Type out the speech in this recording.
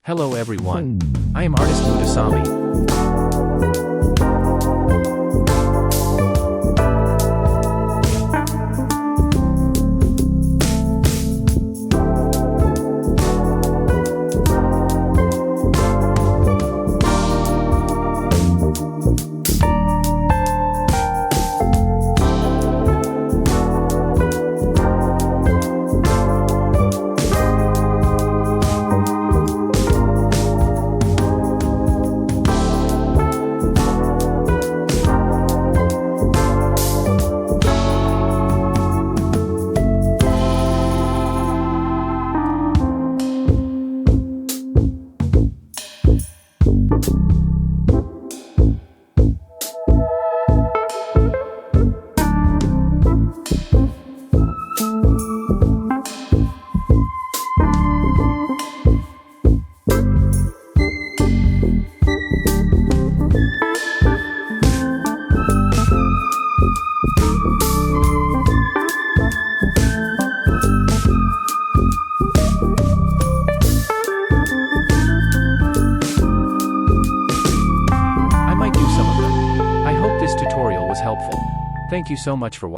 Hello everyone. I am artist Mutasami. I might do some of them. I hope this tutorial was helpful. Thank you so much for watching.